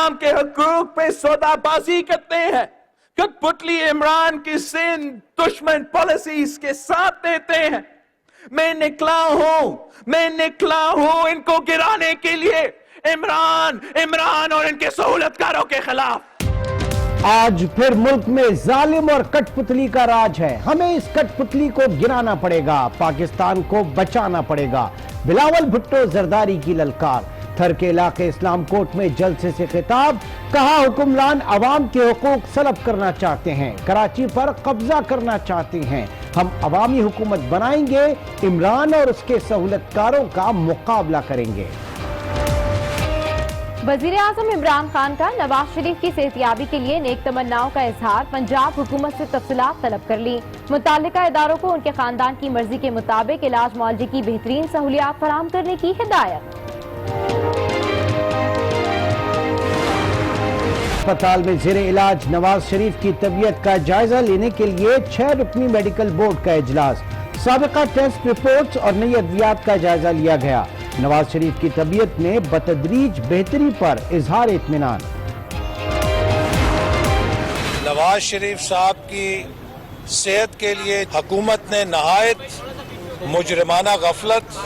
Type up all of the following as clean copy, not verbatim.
عوام کے حقوق پہ سودابازی کرتے ہیں، کٹپتلی عمران کی سندھ دشمن پالیسیز کے ساتھ دیتے ہیں۔ میں نکلا ہوں ان کو گرانے کے لیے، عمران اور ان کے سہولتکاروں کے خلاف۔ آج پھر ملک میں ظالم اور کٹ پتلی کا راج ہے، ہمیں اس کٹ پتلی کو گرانا پڑے گا، پاکستان کو بچانا پڑے گا۔ بلاول بھٹو زرداری کی للکار۔ تھر کے علاقے اسلام کوٹ میں جلسے سے خطاب، کہا حکمران عوام کے حقوق سلب کرنا چاہتے ہیں، کراچی پر قبضہ کرنا چاہتے ہیں، ہم عوامی حکومت بنائیں گے، عمران اور اس کے سہولتکاروں کا مقابلہ کریں گے۔ وزیر اعظم عمران خان کا نواز شریف کی صحتیابی کے لیے نیک تمناؤں کا اظہار، پنجاب حکومت سے تفصیلات طلب کر لی، متعلقہ اداروں کو ان کے خاندان کی مرضی کے مطابق علاج معالجے کی بہترین سہولیات فراہم کرنے کی ہدایت۔ اسپتال میں زیر علاج نواز شریف کی طبیعت کا جائزہ لینے کے لیے 6 رکنی میڈیکل بورڈ کا اجلاس، سابقہ ٹیسٹ رپورٹس اور نئی ادویات کا جائزہ لیا گیا۔ نواز شریف کی طبیعت میں بتدریج بہتری پر اظہار اطمینان۔ نواز شریف صاحب کی صحت کے لیے حکومت نے نہایت مجرمانہ غفلت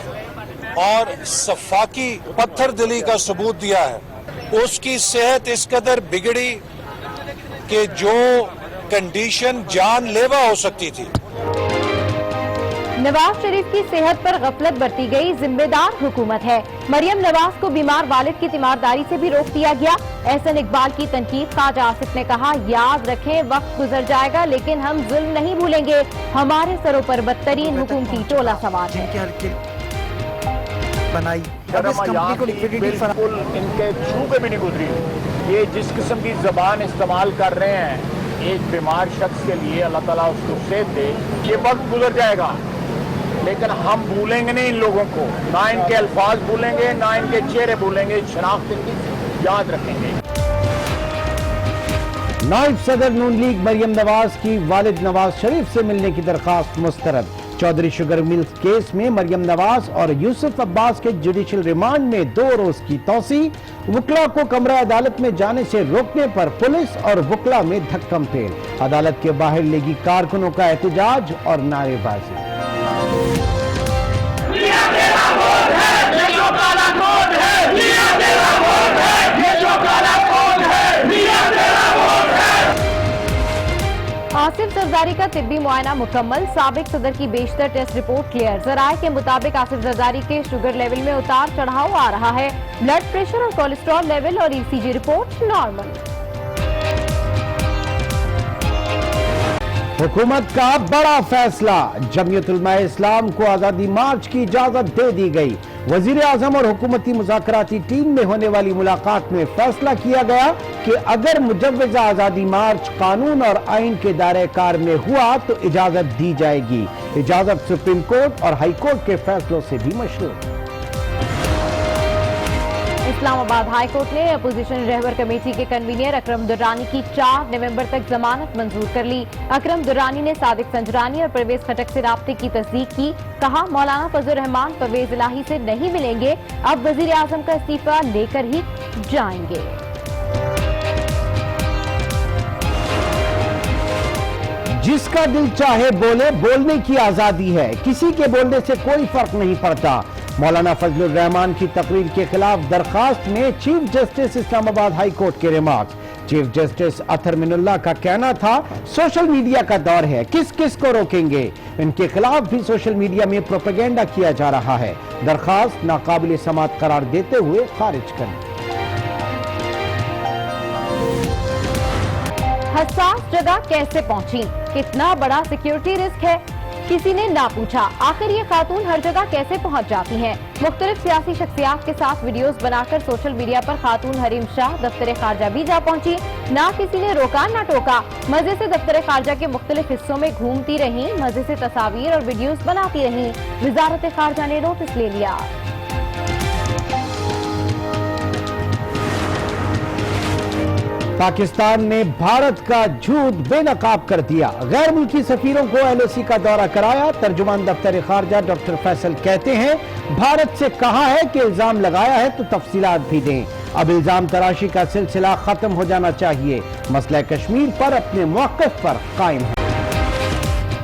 اور سفاکی پتھر دلی کا ثبوت دیا ہے۔ اس کی صحت اس قدر بگڑی کہ جو کنڈیشن جان لیوا ہو سکتی تھی۔ نواز شریف کی صحت پر غفلت برتی گئی، ذمہ دار حکومت ہے۔ مریم نواز کو بیمار والد کی تیمارداری سے بھی روک دیا گیا۔ احسن اقبال کی تنقید، خواجہ آصف نے کہا یاد رکھیں وقت گزر جائے گا لیکن ہم ظلم نہیں بھولیں گے، ہمارے سروں پر بدترین حکومتی ٹولہ سوار ہے۔ بالکل ان کے چھو کے بھی نہیں گزری۔ یہ جس قسم کی زبان استعمال کر رہے ہیں ایک بیمار شخص کے لیے، اللہ تعالیٰ اس کو صحت دے۔ یہ وقت گزر جائے گا لیکن ہم بھولیں گے نہیں ان لوگوں کو، نہ ان کے الفاظ بھولیں گے، نہ ان کے چہرے بھولیں گے، شناخت ان کی یاد رکھیں گے۔ نائب صدر نون لیگ مریم نواز کی والد نواز شریف سے ملنے کی درخواست مسترد۔ چودھری شوگر ملز کیس میں مریم نواز اور یوسف عباس کے جوڈیشل ریمانڈ میں 2 روز کی توسیع، وکلاء کو کمرہ عدالت میں جانے سے روکنے پر پولیس اور وکلاء میں دھکم پھیر، عدالت کے باہر لیگی کارکنوں کا احتجاج اور نعرے بازی۔ آصف زرداری کا طبی معائنہ مکمل، سابق صدر کی بیشتر ٹیسٹ رپورٹ کلیئر۔ ذرائع کے مطابق آصف زرداری کے شوگر لیول میں اتار چڑھاؤ آ رہا ہے، بلڈ پریشر اور کولیسٹرول لیول اور ECG رپورٹ نارمل۔ حکومت کا بڑا فیصلہ، جمعیت علماء اسلام کو آزادی مارچ کی اجازت دے دی گئی۔ وزیر اعظم اور حکومتی مذاکراتی ٹیم میں ہونے والی ملاقات میں فیصلہ کیا گیا کہ اگر مجوزہ آزادی مارچ قانون اور آئین کے دائرہ کار میں ہوا تو اجازت دی جائے گی۔ اجازت سپریم کورٹ اور ہائی کورٹ کے فیصلوں سے بھی مشروط۔ اسلام آباد ہائی کورٹ نے اپوزیشن رہبر کمیٹی کے کنوینر اکرم درانی کی 4 نومبر تک ضمانت منظور کر لی۔ اکرم درانی نے صادق سنجرانی اور پرویز خٹک سے رابطے کی تصدیق کی، کہا مولانا فضل الرحمان پرویز الہی سے نہیں ملیں گے، اب وزیر اعظم کا استعفیٰ لے کر ہی جائیں گے۔ جس کا دل چاہے بولے، بولنے کی آزادی ہے، کسی کے بولنے سے کوئی فرق نہیں پڑتا۔ مولانا فضل الرحمان کی تقریر کے خلاف درخواست میں چیف جسٹس اسلام آباد ہائی کورٹ کے ریمارکس۔ چیف جسٹس اطہر من اللہ کا کہنا تھا سوشل میڈیا کا دور ہے، کس کس کو روکیں گے، ان کے خلاف بھی سوشل میڈیا میں پروپیگنڈا کیا جا رہا ہے، درخواست ناقابل سماعت قرار دیتے ہوئے خارج کریں۔ حساس جگہ کیسے پہنچی، کتنا بڑا سیکیورٹی رسک ہے، کسی نے نہ پوچھا۔ آخر یہ خاتون ہر جگہ کیسے پہنچ جاتی ہیں؟ مختلف سیاسی شخصیات کے ساتھ ویڈیوز بنا کر سوشل میڈیا پر خاتون حریم شاہ دفتر خارجہ بھی جا پہنچی، نہ کسی نے روکا نہ ٹوکا، مزے سے دفتر خارجہ کے مختلف حصوں میں گھومتی رہیں، مزے سے تصاویر اور ویڈیوز بناتی رہیں۔ وزارت خارجہ نے نوٹس لے لیا۔ پاکستان نے بھارت کا جھوٹ بے نقاب کر دیا، غیر ملکی سفیروں کو LOC کا دورہ کرایا۔ ترجمان دفتر خارجہ ڈاکٹر فیصل کہتے ہیں بھارت سے کہا ہے کہ الزام لگایا ہے تو تفصیلات بھی دیں، اب الزام تراشی کا سلسلہ ختم ہو جانا چاہیے. مسئلہ کشمیر پر اپنے موقف پر قائم ہے.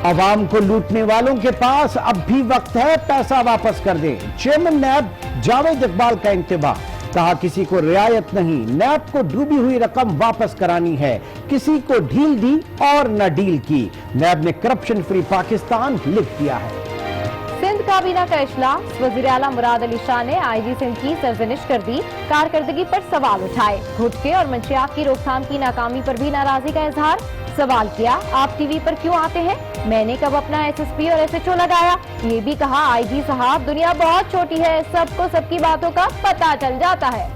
عوام کو لوٹنے والوں کے پاس اب بھی وقت ہے, پیسہ واپس کر دیں. چیئرمین نیب جاوید اقبال کا انتباہ. کہا کسی کو رعایت نہیں, نیب کو ڈوبی ہوئی رقم واپس کرانی ہے. کسی کو ڈھیل دی اور نہ ڈیل کی. نیب نے کرپشن فری پاکستان لکھ دیا ہے. سندھ کابینہ کا اجلاس. وزیر اعلیٰ مراد علی شاہ نے آئی جی سندھ کی سرزنش کر دی. کارکردگی پر سوال اٹھائے. گھٹکے اور منشیات کی روک تھام کی ناکامی پر بھی ناراضی کا اظہار. سوال کیا, آپ ٹی وی پر کیوں آتے ہیں؟ میں نے کب اپنا ایس ایس پی اور ایس ایچ او لگایا؟ یہ بھی کہا آئی جی صاحب دنیا بہت چھوٹی ہے, سب کو سب کی باتوں کا پتہ چل جاتا ہے.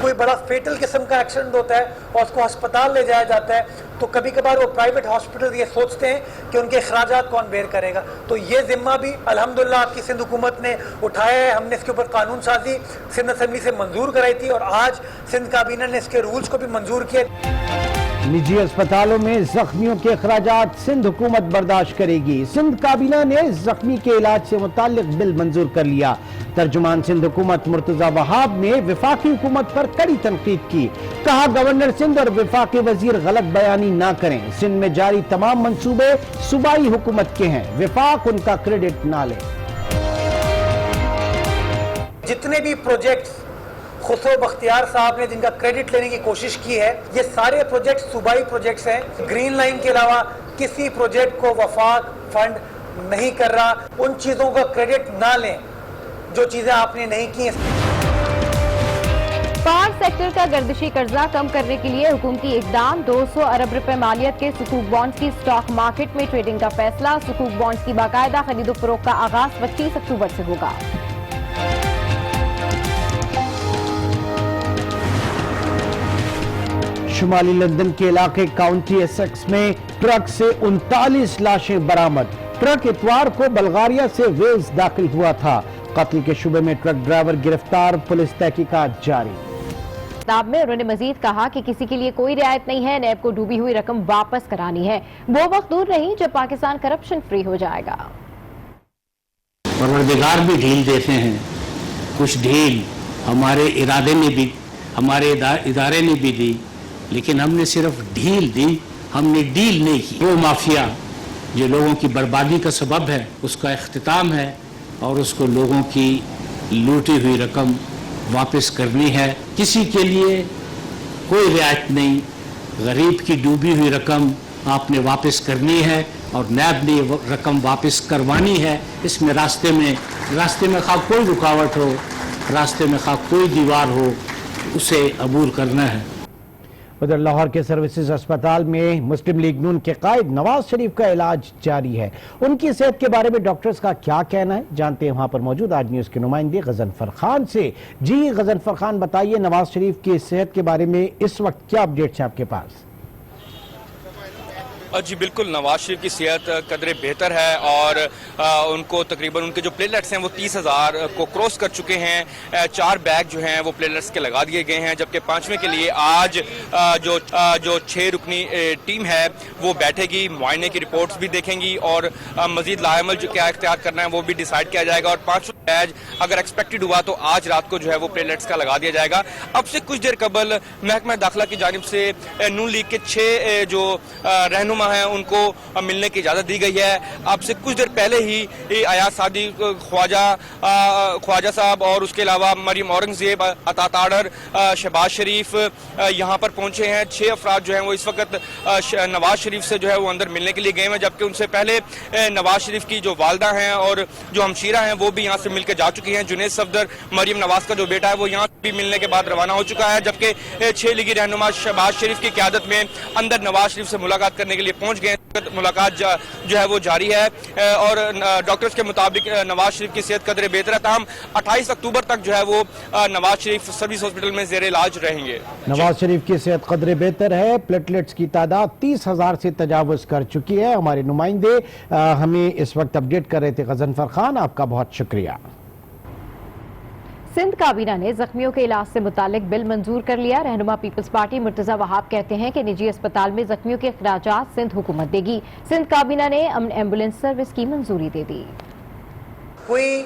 کوئی بڑا فیٹل قسم کا ایکسیڈنٹ ہوتا ہے اور اس کو ہسپتال لے جایا جاتا ہے تو کبھی کبھار وہ پرائیویٹ ہاسپٹل یہ سوچتے ہیں کہ ان کے اخراجات کون بیئر کرے گا. تو یہ ذمہ بھی الحمدللہ آپ کی سندھ حکومت نے اٹھایا ہے. ہم نے اس کے اوپر قانون سازی سندھ اسمبلی سے منظور کرائی تھی اور آج سندھ کابینہ نے اس کے رولز کو بھی منظور کیا. نجی اسپتالوں میں زخمیوں کے اخراجات سندھ حکومت برداشت کرے گی. سندھ کابینہ نے زخمی کے علاج سے متعلق بل منظور کر لیا. ترجمان سندھ حکومت مرتضی وہاب نے وفاقی حکومت پر کڑی تنقید کی. کہا گورنر سندھ اور وفاقی وزیر غلط بیانی نہ کریں. سندھ میں جاری تمام منصوبے صوبائی حکومت کے ہیں, وفاق ان کا کریڈٹ نہ لے. جتنے بھی پروجیکٹس خسرو بختیار صاحب نے جن کا کریڈٹ لینے کی کوشش کی ہے, یہ سارے پروجیکٹس صوبائی پروجیکٹس ہیں. گرین لائن کے علاوہ کسی پروجیکٹ کو وفاق فنڈ نہیں کر رہا. ان چیزوں کا کریڈٹ نہ لیں جو چیزیں آپ نے نہیں کی. پاور سیکٹر کا گردشی قرضہ کم کرنے کے لیے حکومتی اقدام. 200 ارب روپے مالیت کے سکوک بانڈز کی اسٹاک مارکیٹ میں ٹریڈنگ کا فیصلہ. سکوک بانڈز کی باقاعدہ خرید و فروخت کا آغاز 25 اکتوبر سے ہوگا. شمالی لندن کے علاقے کاؤنٹی ایسیکس میں ٹرک سے 39 لاشیں برآمد. ٹرک اتوار کو بلغاریہ سے ویلز داخل ہوا تھا. قتل کے شبے میں ٹرک ڈرائیور گرفتار, پولیس تحقیقات جاری. خطاب میں انہوں نے مزید کہا کہ کسی کے لیے کوئی رعایت نہیں ہے. نیب کو ڈوبی ہوئی رقم واپس کرانی ہے. وہ وقت دور نہیں جب پاکستان کرپشن فری ہو جائے گا. پروردگار بھی ڈھیل دیتے ہیں. کچھ ڈھیل ہمارے ہمارے ادارے نے بھی دی, لیکن ہم نے صرف ڈھیل دی, ہم نے ڈیل نہیں کی. وہ مافیا جو لوگوں کی بربادی کا سبب ہے اس کا اختتام ہے اور اس کو لوگوں کی لوٹی ہوئی رقم واپس کرنی ہے. کسی کے لیے کوئی رعایت نہیں. غریب کی ڈوبی ہوئی رقم آپ نے واپس کرنی ہے اور نیب نے رقم واپس کروانی ہے. اس میں راستے میں خواہ کوئی رکاوٹ ہو, راستے میں خواہ کوئی دیوار ہو, اسے عبور کرنا ہے. ادھر لاہور کے سروسز اسپتال میں مسلم لیگ نون کے قائد نواز شریف کا علاج جاری ہے. ان کی صحت کے بارے میں ڈاکٹرز کا کیا کہنا ہے, جانتے ہیں وہاں پر موجود آج نیوز کے نمائندے غضنفر خان سے. جی غضنفر خان, بتائیے نواز شریف کی صحت کے بارے میں اس وقت کیا اپڈیٹس ہیں آپ کے پاس؟ جی بالکل, نواز شریف کی صحت قدرے بہتر ہے اور ان کو تقریباً ان کے جو پلیٹلیٹس ہیں وہ 30,000 کو کراس کر چکے ہیں. 4 بیگ جو ہیں وہ پلیٹلیٹس کے لگا دیے گئے ہیں, جبکہ 5ویں کے لیے آج جو 6 رکنی ٹیم ہے وہ بیٹھے گی, معائنے کی رپورٹس بھی دیکھیں گی اور مزید لاعمل جو کیا اختیار کرنا ہے وہ بھی ڈیسائیڈ کیا جائے گا. اور 5واں بیج اگر ایکسپیکٹڈ ہوا تو آج رات کو جو ہے وہ پلیٹلیٹس کا لگا دیا جائے گا. اب سے کچھ دیر قبل محکمہ داخلہ کی جانب سے نون لیگ کے 6 جو رہنما ہیں ان کو ملنے کی اجازت دی گئی ہے. اب سے کچھ دیر پہلے ہی ایاز سعدی, خواجہ صاحب اور اس کے علاوہ مریم اورنگزیب, عطا تاڑر, شہباز شریف یہاں پر پہنچے ہیں. 6 افراد جو ہیں وہ اس وقت نواز شریف سے جو ہے وہ اندر ملنے کے لیے گئے ہیں, جبکہ ان سے پہلے نواز شریف کی جو والدہ ہیں اور جو ہمشیرہ ہیں وہ بھی یہاں سے مل کے جا چکی ہیں. جنید صفدر, مریم نواز کا جو بیٹا ہے وہ یہاں بھی ملنے کے بعد روانہ ہو چکا ہے, جبکہ 6 لیگی رہنما شہباز شریف کی قیادت میں اندر نواز شریف سے ملاقات کرنے کے لیے پہنچ گئے. ملاقات جو ہے وہ جاری ہے اور ڈاکٹرز کے مطابق نواز شریف کی صحت قدرے بہتر ہے. تاہم 28 اکتوبر تک جو ہے وہ نواز شریف سروس ہاسپٹل میں زیر علاج رہیں گے. نواز شریف کی صحت قدرے بہتر ہے. پلیٹلیٹس کی تعداد 30,000 سے تجاوز کر چکی ہے. ہمارے نمائندے ہمیں اس وقت اپڈیٹ کر رہے تھے. غضنفر خان, آپ کا بہت شکریہ. سندھ کابینہ نے زخمیوں کے علاج سے متعلق بل منظور کر لیا. رہنما پیپلز پارٹی مرتضی وہاب کہتے ہیں کہ نجی اسپتال میں زخمیوں کے اخراجات سندھ حکومت دے گی. سندھ کابینہ نے ایمبولینس سروس کی منظوری دے دی. کوئی